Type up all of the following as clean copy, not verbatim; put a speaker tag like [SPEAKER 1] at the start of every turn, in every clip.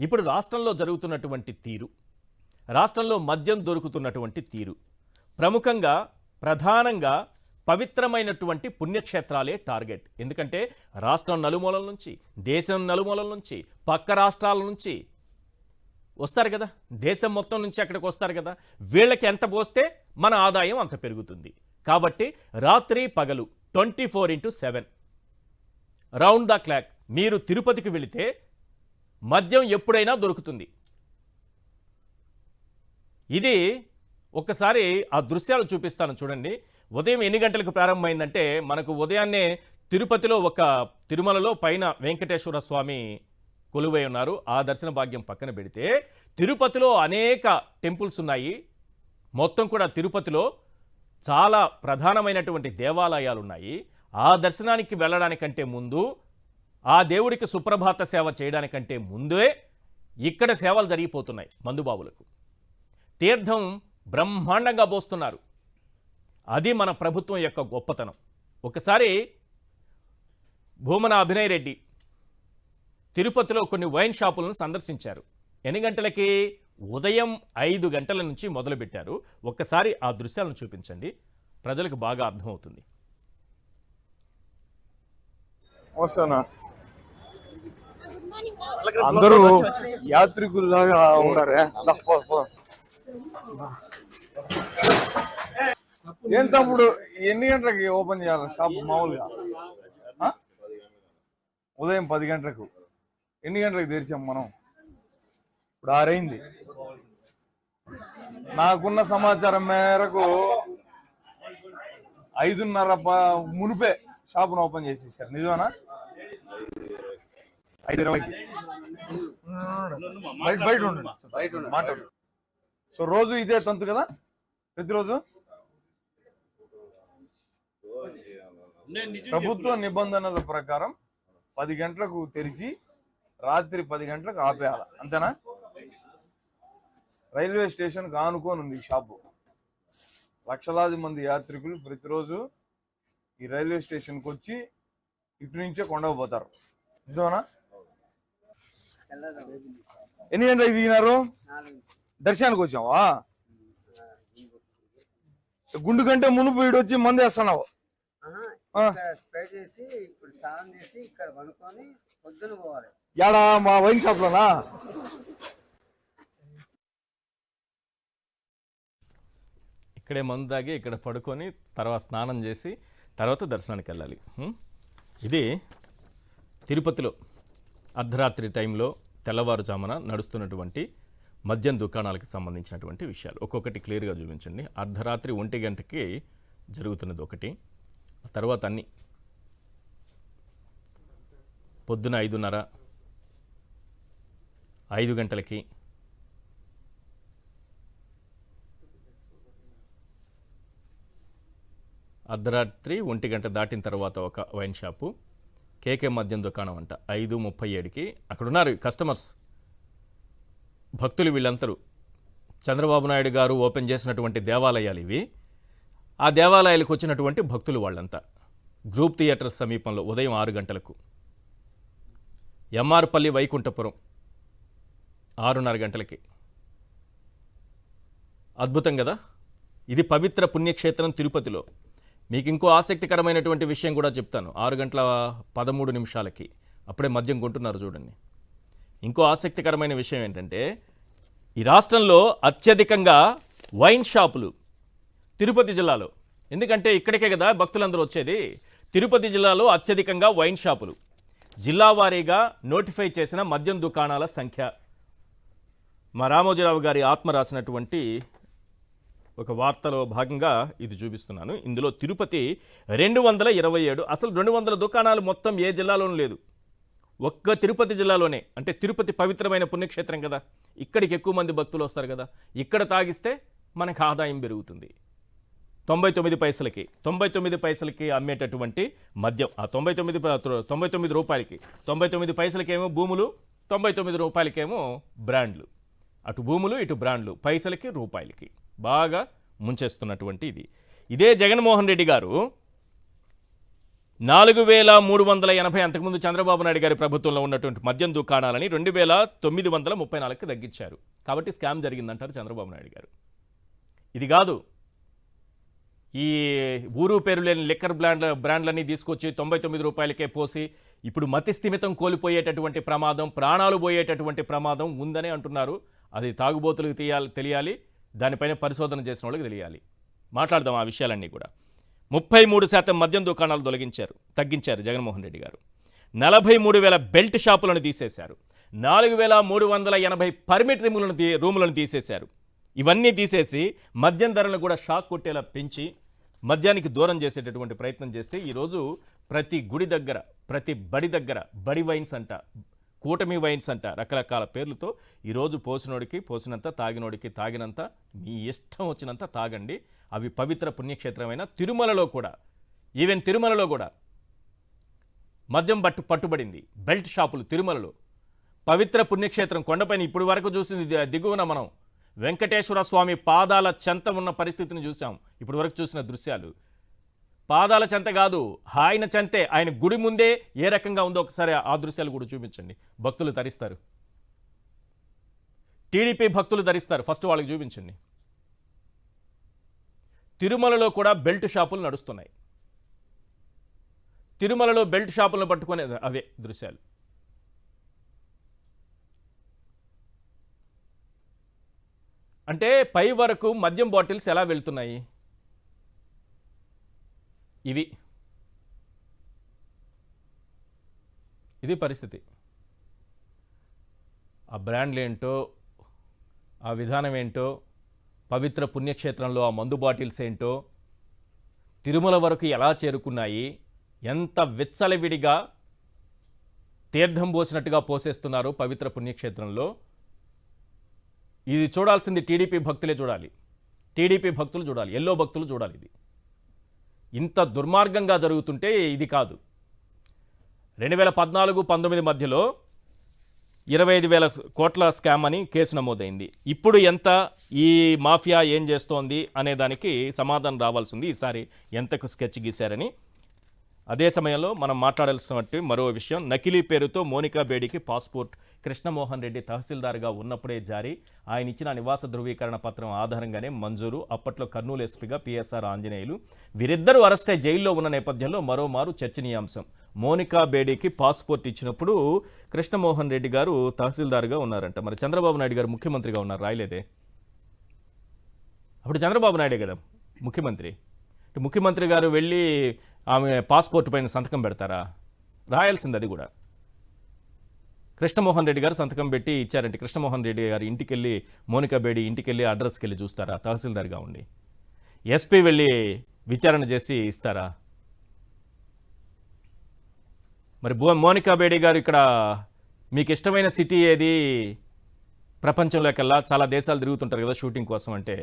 [SPEAKER 1] ఇప్పుడు రాష్ట్రంలో జరుగుతున్నటువంటి తీరు, రాష్ట్రంలో మద్యం దొరుకుతున్నటువంటి తీరు, ప్రముఖంగా ప్రధానంగా పవిత్రమైనటువంటి పుణ్యక్షేత్రాలే టార్గెట్. ఎందుకంటే రాష్ట్రం నలుమూలల నుంచి, దేశం నలుమూలల నుంచి, పక్క రాష్ట్రాల నుంచి వస్తారు కదా, దేశం మొత్తం నుంచి అక్కడికి వస్తారు కదా. వీళ్ళకి ఎంత పోస్తే మన ఆదాయం అంత పెరుగుతుంది. కాబట్టి రాత్రి పగలు 24/7 రౌండ్ ద క్లాక్ మీరు తిరుపతికి వెళితే మద్యం ఎప్పుడైనా దొరుకుతుంది. ఇది ఒక్కసారి ఆ దృశ్యాలు చూపిస్తాను చూడండి. ఉదయం ఎన్ని గంటలకు ప్రారంభమైందంటే, మనకు ఉదయాన్నే తిరుపతిలో తిరుమలలో పైన వెంకటేశ్వర స్వామి కొలువై ఉన్నారు. ఆ దర్శన భాగ్యం పక్కన పెడితే తిరుపతిలో అనేక టెంపుల్స్ ఉన్నాయి. మొత్తం కూడా తిరుపతిలో చాలా ప్రధానమైనటువంటి దేవాలయాలు ఉన్నాయి. ఆ దర్శనానికి వెళ్ళడానికంటే ముందు, ఆ దేవుడికి సుప్రభాత సేవ చేయడానికంటే ముందే ఇక్కడ సేవలు జరిగిపోతున్నాయి. మందుబాబులకు తీర్థం బ్రహ్మాండంగా పోస్తున్నారు. అది మన ప్రభుత్వం యొక్క గొప్పతనం. ఒకసారి భూమన అభినయ్ రెడ్డి తిరుపతిలో కొన్ని వైన్ షాపులను సందర్శించారు. ఎన్ని గంటలకి? ఉదయం 5 గంటల నుంచి మొదలుపెట్టారు. ఒక్కసారి ఆ దృశ్యాలను చూపించండి, ప్రజలకు బాగా అర్థమవుతుంది.
[SPEAKER 2] అందరూ యాత్రికుల్లాగా ఉన్నారే. ఏం తమ్ముడు, ఎన్ని గంటలకి ఓపెన్ చేయాలి షాప్ మామూలుగా? ఉదయం 10 గంటలకు. ఎన్ని గంటలకు తెరిచాం మనం? ఇప్పుడు 6 అయింది. నాకున్న సమాచారం మేరకు 5:30 మునిపే షాపును ఓపెన్ చేసేసారు. నిజమేనా? 5:20కి బయట ఉండండి, మాట్లాడు. సో రోజు ఇదే తంతు కదా, ప్రతిరోజు? ప్రభుత్వ నిబంధనల ప్రకారం 10 గంటలకు తెరిచి రాత్రి 10 గంటలకు ఆపేయాలి, అంతేనా? రైల్వే స్టేషన్కి ఆనుకొని ఉంది ఈ షాపు. లక్షలాది మంది యాత్రికులు ప్రతిరోజు ఈ రైల్వే స్టేషన్కి వచ్చి ఇటు నుంచే కొండకు పోతారు. నిజమేనా? ఎన్ని గంటలకు దిగినారు? దర్శనానికి వచ్చావా? గుండు కంటే మునుపు వీడు వచ్చి మంది వేస్తున్నావు. యాడా? మా వైన్ షాప్ లోనా?
[SPEAKER 1] ఇక్కడే మందు తాగి ఇక్కడ పడుకొని తర్వాత స్నానం చేసి తర్వాత దర్శనానికి వెళ్ళాలి. ఇది తిరుపతిలో అర్ధరాత్రి టైంలో తెల్లవారుజామున నడుస్తున్నటువంటి మద్యం దుకాణాలకు సంబంధించినటువంటి విషయాలు ఒక్కొక్కటి క్లియర్గా చూపించండి. అర్ధరాత్రి 1 గంటకి జరుగుతున్నది ఒకటి, తర్వాత అన్ని పొద్దున 5:30, 5 గంటలకి, అర్ధరాత్రి 1 గంట దాటిన తర్వాత ఒక వైన్ షాపు, కేకే మద్యం దుకాణం అంట 5:37కి. అక్కడ ఉన్నారు కస్టమర్స్, భక్తులు. వీళ్ళందరూ చంద్రబాబు నాయుడు గారు ఓపెన్ చేసినటువంటి దేవాలయాలు ఇవి. ఆ దేవాలయాలకు వచ్చినటువంటి భక్తులు వాళ్ళంతా. గ్రూప్ థియేటర్ సమీపంలో ఉదయం 6 గంటలకు, ఎంఆర్పల్లి వైకుంఠపురం 6:30 గంటలకి. అద్భుతం కదా. ఇది పవిత్ర పుణ్యక్షేత్రం తిరుపతిలో. మీకు ఇంకో ఆసక్తికరమైనటువంటి విషయం కూడా చెప్తాను. 6:13 అప్పుడే మద్యం కొంటున్నారు చూడండి. ఇంకో ఆసక్తికరమైన విషయం ఏంటంటే, ఈ రాష్ట్రంలో అత్యధికంగా వైన్ షాపులు తిరుపతి జిల్లాలో. ఎందుకంటే ఇక్కడికే కదా భక్తులందరూ వచ్చేది. తిరుపతి జిల్లాలో అత్యధికంగా వైన్ షాపులు. జిల్లా వారీగా నోటిఫై చేసిన మద్యం దుకాణాల సంఖ్య మా రామోజీరావు గారి ఆత్మ రాసినటువంటి ఒక వార్తలో భాగంగా ఇది చూపిస్తున్నాను. ఇందులో తిరుపతి 227, అసలు 200 దుకాణాలు మొత్తం ఏ జిల్లాలోనూ లేదు. ఒక్క తిరుపతి జిల్లాలోనే. అంటే తిరుపతి పవిత్రమైన పుణ్యక్షేత్రం కదా, ఇక్కడికి ఎక్కువ మంది భక్తులు వస్తారు కదా. ఇక్కడ తాగిస్తే మనకు ఆదాయం పెరుగుతుంది. 99 పైసలకి అమ్మేటటువంటి మద్యం, ఆ 99 రూపాయలకి, 99 పైసలకేమో భూములు, 99 రూపాయలకేమో బ్రాండ్లు. అటు భూములు ఇటు బ్రాండ్లు, పైసలకి రూపాయలకి బాగా ముంచేస్తున్నటువంటి ఇది. ఇదే జగన్మోహన్ రెడ్డి గారు 4380 అంతకుముందు చంద్రబాబు నాయుడు గారి ప్రభుత్వంలో ఉన్నటువంటి మద్యం దుకాణాలని 2934కి తగ్గించారు. కాబట్టి స్కామ్ జరిగిందంటారు చంద్రబాబు నాయుడు గారు. ఇది కాదు, ఈ ఊరు పేరు లేని లిక్కర్ బ్రాండ్లన్నీ తీసుకొచ్చి 99 రూపాయలకే పోసి ఇప్పుడు మతి స్థిమితం కోల్పోయేటటువంటి ప్రమాదం, ప్రాణాలు పోయేటటువంటి ప్రమాదం ఉందని అంటున్నారు. అది తాగుబోతులకు తెలియాలి, దానిపైన పరిశోధన చేసిన వాళ్ళకి తెలియాలి. మాట్లాడదాం ఆ విషయాలన్నీ కూడా. 33% మద్యం దుకాణాలు తగ్గించారు జగన్మోహన్ రెడ్డి గారు. 43,000 బెల్ట్ షాపులను తీసేశారు. 4,380 పర్మిట్ రూములను తీసేశారు. ఇవన్నీ తీసేసి మద్యం ధరలను కూడా షాక్ కొట్టేలా పెంచి మద్యానికి దూరం చేసేటటువంటి ప్రయత్నం చేస్తే ఈరోజు ప్రతి గుడి దగ్గర, ప్రతి బడి దగ్గర బడి వైన్స్ అంట, కూటమి వైన్స్ అంట, రకరకాల పేర్లతో ఈరోజు పోసినోడికి పోసినంత, తాగినోడికి తాగినంత, మీ ఇష్టం వచ్చినంత తాగండి. అవి పవిత్ర పుణ్యక్షేత్రమైన తిరుమలలో కూడా, ఈవెన్ తిరుమలలో కూడా మద్యం పట్టుబడింది. బెల్ట్ షాపులు తిరుమలలో, పవిత్ర పుణ్యక్షేత్రం కొండపైన ఇప్పుడు వరకు చూసింది దిగువన మనం వెంకటేశ్వర స్వామి పాదాల చెంత ఉన్న పరిస్థితిని చూసాం. ఇప్పుడు వరకు చూసిన దృశ్యాలు పాదాల చెంత కాదు, ఆయన చెంతే, ఆయన గుడి ముందే ఏ రకంగా ఉందో ఒకసారి ఆ దృశ్యాలు కూడా చూపించండి. భక్తులు తరిస్తారు, టీడీపీ భక్తులు తరిస్తారు. ఫస్ట్ వాళ్ళకి చూపించండి. తిరుమలలో కూడా బెల్ట్ షాపులు నడుస్తున్నాయి. తిరుమలలో బెల్ట్ షాపులను పట్టుకునే అవే దృశ్యాలు. అంటే పై వరకు మద్యం బాటిల్స్ ఎలా వెళ్తున్నాయి? ఇది పరిస్థితి. ఆ బ్రాండ్లు ఏంటో, ఆ విధానం ఏంటో, పవిత్ర పుణ్యక్షేత్రంలో ఆ మందు బాటిల్స్ ఏంటో, తిరుమల వరకు ఎలా చేరుకున్నాయి, ఎంత విచ్చలవిడిగా తీర్థం పోసినట్టుగా పోసేస్తున్నారు పవిత్ర పుణ్యక్షేత్రంలో. ఇది చూడాల్సింది టీడీపీ భక్తులే చూడాలి, టీడీపీ భక్తులు చూడాలి, ఎల్లో భక్తులు చూడాలి. ఇది ఇంత దుర్మార్గంగా జరుగుతుంటే ఇది కాదు. 2014-19 మధ్యలో 25,000 కోట్ల స్కామ్ అని కేసు నమోదైంది. ఇప్పుడు ఎంత, ఈ మాఫియా ఏం చేస్తోంది అనే దానికి సమాధానం రావాల్సింది. ఈసారి ఎంతకు స్కెచ్ గీశారని. అదే సమయంలో మనం మాట్లాడాల్సినటువంటి మరో విషయం, నకిలీ పేరుతో మోనికా బేడికి పాస్పోర్ట్ కృష్ణమోహన్ రెడ్డి తహసీల్దార్గా ఉన్నప్పుడే జారీ. ఆయన ఇచ్చిన నివాస ధృవీకరణ పత్రం ఆధారంగానే మంజూరు. అప్పట్లో కర్నూలు ఎస్పీగా పిఎస్ఆర్ ఆంజనేయులు. వీరిద్దరూ అరెస్టై జైల్లో ఉన్న నేపథ్యంలో మరోమారు చర్చనీయాంశం. మోనికా బేడికి పాస్పోర్ట్ ఇచ్చినప్పుడు కృష్ణమోహన్ రెడ్డి గారు తహసీల్దార్గా ఉన్నారంట. మరి చంద్రబాబు నాయుడు గారు ముఖ్యమంత్రిగా ఉన్నారు, రాయలేదే. అప్పుడు చంద్రబాబు నాయుడే కదా ముఖ్యమంత్రి. ముఖ్యమంత్రి గారు వెళ్ళి ఆమె పాస్పోర్ట్ పైన సంతకం పెడతారా? రాయాల్సింది అది కూడా. కృష్ణమోహన్ రెడ్డి గారు సంతకం పెట్టి ఇచ్చారంటే కృష్ణమోహన్ రెడ్డి గారు ఇంటికి వెళ్ళి, మోనికా బేడి ఇంటికి వెళ్ళి అడ్రస్కి వెళ్ళి చూస్తారా? తహసీల్దార్గా ఉండి ఎస్పీ వెళ్ళి విచారణ చేసి ఇస్తారా? మరి మోనికా బేడి గారు ఇక్కడ మీకు ఇష్టమైన సిటీ ఏది ప్రపంచంలోకెల్లా, చాలా దేశాలు తిరుగుతుంటారు కదా షూటింగ్ కోసం అంటే,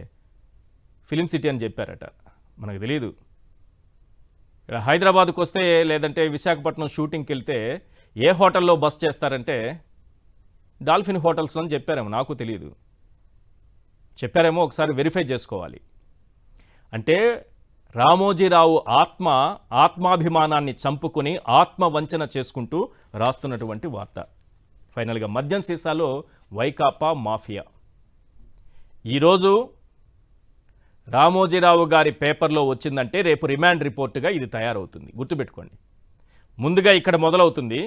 [SPEAKER 1] ఫిలిం సిటీ అని చెప్పారట. మనకు తెలియదు. ఇక్కడ హైదరాబాద్కి వస్తే, లేదంటే విశాఖపట్నం షూటింగ్కి వెళ్తే ఏ హోటల్లో బస్ చేస్తారంటే డాల్ఫిన్ హోటల్స్లో అని చెప్పారేమో, నాకు తెలియదు. చెప్పారేమో, ఒకసారి వెరిఫై చేసుకోవాలి. అంటే రామోజీరావు ఆత్మాభిమానాన్ని చంపుకొని ఆత్మవంచన చేసుకుంటూ రాస్తున్నటువంటి వార్త. ఫైనల్గా మద్యం సీసాలో వైకాపా మాఫియా. ఈరోజు రామోజీరావు గారి పేపర్లో వచ్చిందంటే రేపు రిమాండ్ రిపోర్టుగా ఇది తయారవుతుంది. గుర్తుపెట్టుకోండి. ముందుగా ఇక్కడ మొదలవుతుంది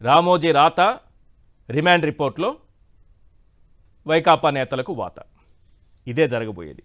[SPEAKER 1] రామోజీ రాత, రిమాండ్ రిపోర్ట్లో వైకాపా నేతలకు వాత. ఇదే జరగబోయేది.